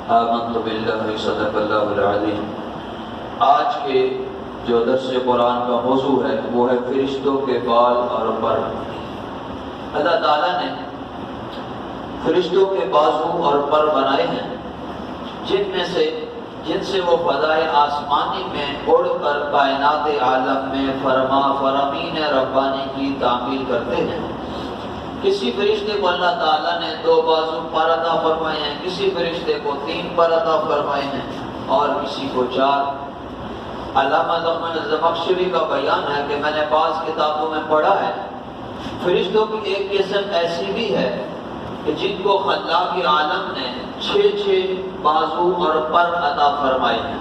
آمنت باللہ صدق اللہ العظیم۔ آج کے جو درس قرآن کا موضوع ہے وہ ہے فرشتوں کے بال اور پر۔ اللہ تعالیٰ نے فرشتوں کے بازو اور پر بنائے ہیں جن سے وہ فضائے آسمانی میں اڑ کر کائنات عالم میں فرامین ربانی کی تعمیل کرتے ہیں۔ کسی فرشتے کو اللہ تعالیٰ نے 2 بازو پر عطا فرمائے ہیں، کسی فرشتے کو 3 پر عطا فرمائے ہیں اور کسی کو 4۔ علامہ زمخشری کا بیان ہے کہ میں نے بعض کتابوں میں پڑھا ہے فرشتوں کی ایک قسم ایسی بھی ہے کہ جن کو خلاق عالم نے 6 بازو اور پر عطا فرمائے ہیں۔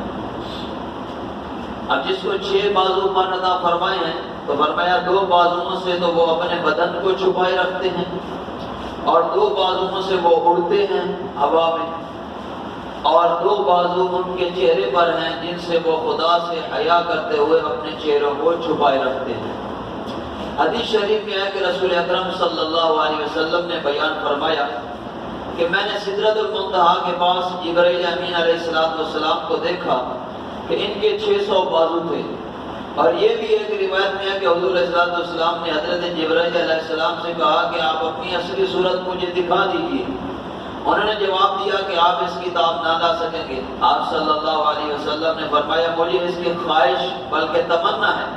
اب جس کو 6 بازو پر عطا فرمائے ہیں تو فرمایا 2 بازوؤں سے تو وہ اپنے بدن کو چھپائے رکھتے ہیں اور 2 بازوؤں سے وہ اڑتے ہیں ہوا میں، اور 2 بازو ان کے چہرے پر ہیں جن سے وہ خدا سے حیا کرتے ہوئے اپنے چہروں کو چھپائے رکھتے ہیں۔ حدیث شریف میں ہے کہ رسول اکرم صلی اللہ علیہ وسلم نے بیان فرمایا کہ میں نے سدرۃ المنتہا کے پاس جبرائیل امین علیہ السلام کو دیکھا کہ ان کے 600 بازو تھے، اور یہ بھی ایک روایت میں ہے کہ حضور علیہ السلام نے حضرت جبرائیل علیہ السلام سے کہا کہ آپ اپنی اصلی صورت مجھے دکھا دیجیے۔ انہوں نے جواب دیا کہ آپ اس کی تاب نہ لا سکیں گے۔ آپ صلی اللہ علیہ وسلم نے فرمایا مجھے اس کی خواہش بلکہ تمنا ہے۔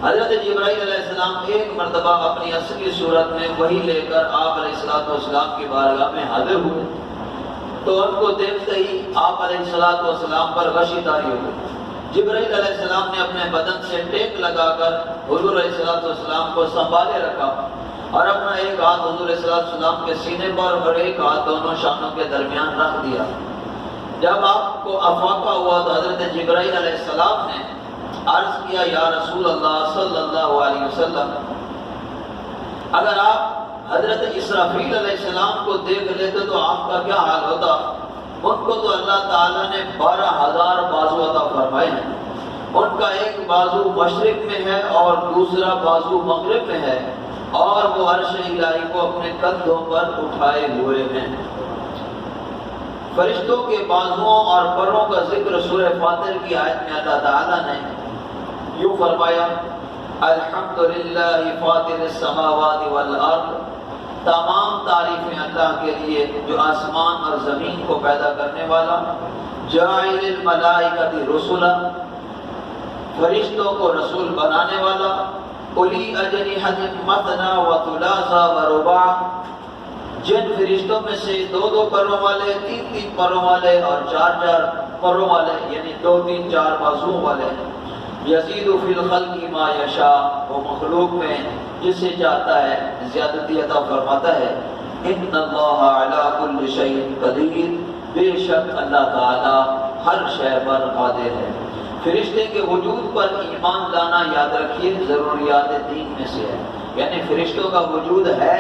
حضرت جبرائیل علیہ السلام ایک مرتبہ اپنی اصلی صورت میں وحی لے کر آپ علیہ السلام کی بارگاہ میں حاضر ہوئے تو ان کو دیکھتے ہی آپ علیہ السلام پر غشی طاری ہو گئی۔ جبرائیل علیہ السلام نے اپنے بدن سے ٹیک لگا کر حضور علیہ السلام کو سنبھالے رکھا اور اپنا ایک ہاتھ حضور علیہ السلام کے سینے پر اور ایک ہاتھ دونوں شانوں کے درمیان رکھ دیا۔ جب آپ کو افاقہ ہوا تو حضرت جبرائیل علیہ السلام نے عرض کیا یا رسول اللہ صلی اللہ علیہ وسلم، اگر آپ حضرت اسرافیل علیہ السلام کو دیکھ لیتے تو آپ کا کیا حال ہوتا؟ ان کو تو اللہ تعالیٰ نے 12,000 بازو عطا فرمائے ہیں، ان کا ایک بازو مشرق میں ہے اور دوسرا بازو مغرب میں ہے، اور وہ عرش الہی کو اپنے کندھوں پر اٹھائے ہوئے ہیں۔ فرشتوں کے بازوؤں اور پروں کا ذکر سورہ فاطر کی آیت میں اللہ تعالیٰ نے یوں فرمایا الحمدللہ فاطر السماوات والارض، تمام تعریفیں اللہ کے لیے جو آسمان اور زمین کو پیدا کرنے والا، جاعل الملائکۃ رسلا، فرشتوں کو رسول بنانے والا، اولی اجنحۃ مثنی وثلاث ورباع، جن فرشتوں میں سے 2 پروں والے، 3 پروں والے اور 4 پروں والے، یعنی 2 4 بازوؤں والے، یزید فی الخلق ما یشاء، وہ مخلوق میں جسے چاہتا ہے زیادتی عطا فرماتا ہے۔ ان اللہ علی کل شیء قدیر، بے شک اللہ تعالی ہر شے پر قادر ہے۔ فرشتے کے وجود پر ایمان لانا یاد رکھیے ضروریات دین میں سے ہے، یعنی فرشتوں کا وجود ہے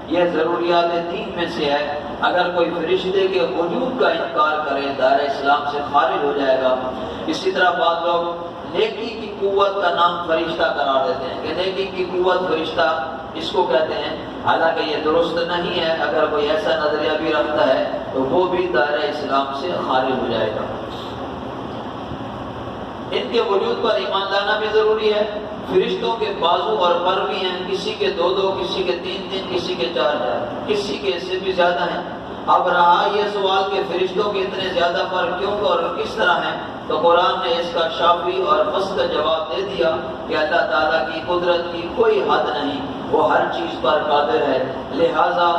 یہ ضروریات دین میں سے ہے۔ اگر کوئی فرشتے کے وجود کا انکار کرے دائرہ اسلام سے خارج ہو جائے گا۔ اسی طرح بعض لوگ نیکی کی قوت کا نام فرشتہ قرار دیتے ہیں کہ نیکی کی قوت فرشتہ اس کو کہتے ہیں، حالانکہ یہ درست نہیں ہے۔ اگر کوئی ایسا نظریہ بھی رکھتا ہے تو وہ بھی دائرہ اسلام سے خارج ہو جائے گا۔ ان کے وجود پر ایمان لانا بھی ضروری ہے۔ فرشتوں کے بازو اور پر بھی ہیں، کسی کے 2 کسی کے 3 کسی کے 4 کسی کے اس سے بھی زیادہ ہیں۔ اب رہا یہ سوال کہ فرشتوں کے اتنے زیادہ پر کیوں اور کس طرح ہیں، تو قرآن نے اس کا شافی اور مستقل جواب دے دیا کہ اللہ تعالیٰ کی قدرت کی کوئی حد نہیں، وہ ہر چیز پر قادر ہے، لہٰذا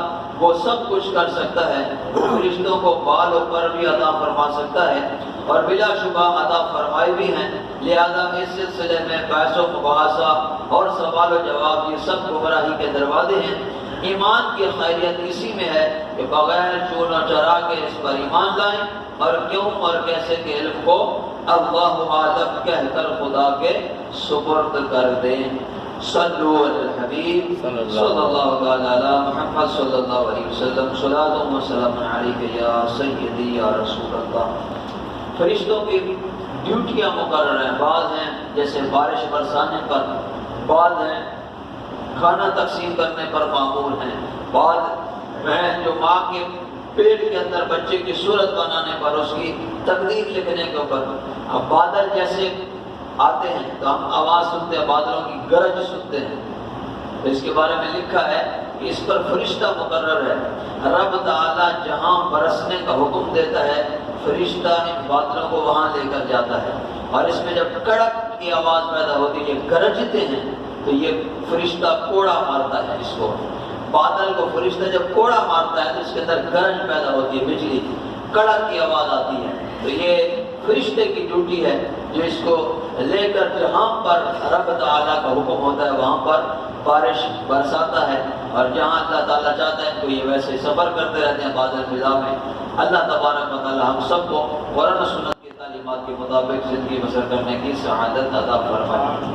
وہ سب کچھ کر سکتا ہے۔ فرشتوں کو بال و پر بھی عطا فرما سکتا ہے اور بلا شبہ عطا فرمائے بھی ہیں، لہذا اس سلسلے میں بحث و مباحثہ اور سوال و جواب یہ سب گمراہی کے دروازے ہیں۔ ایمان کی خیریت اسی میں ہے کہ بغیر چون و چرا کے اس پر ایمان لائیں اور کیوں اور کیسے کے علم کو اللہ عالم کہہ کر خدا کے سپرد کر دیں۔ صلو علی الحبیب صلی اللہ تعالی علی محمد صلی اللہ علیہ وسلم، صلاۃ و سلام علیک یا سیدی یا رسول اللہ۔ فرشتوں کی ڈیوٹیاں مقرر ہیں، بعض ہیں جیسے بارش برسانے پر، بعض ہیں کھانا تقسیم کرنے پر مامور ہیں، بعض ہیں جو ماں کے پیٹ کے اندر بچے کی صورت بنانے پر، اس کی تقدیر لکھنے کے اوپر. اب بادل جیسے آتے ہیں تو ہم آواز سنتے ہیں، بادلوں کی گرج سنتے ہیں. تو اس کے بارے میں لکھا ہے کہ اس پر فرشتہ مقرر ہے. رب تعالیٰ جہاں برسنے کا حکم دیتا ہے فرشتہ ان بادلوں کو وہاں لے کر جاتا ہے. اور اس میں جب کڑک کی آواز پیدا ہوتی ہے، یہ گرجتے ہیں، تو یہ فرشتہ کوڑا مارتا ہے اس کو. بادل کو فرشتہ جب کوڑا مارتا ہے تو اس کے اندر گرج پیدا ہوتی ہے، بجلی کڑک کی آواز آتی ہے. تو یہ فرشتے کی ڈیوٹی ہے جو اس کو لے کر جہاں پر رب تعالیٰ کا حکم ہوتا ہے وہاں پر بارش برساتا ہے. اور جہاں اللہ تعالیٰ چاہتا ہے تو یہ ویسے سفر کرتے رہتے ہیں بادل فضا میں. اللہ تبارک و تعالیٰ ہم سب کو قرآن و سنت کی تعلیمات کے مطابق زندگی بسر کرنے کی سعادت عطا فرمائے.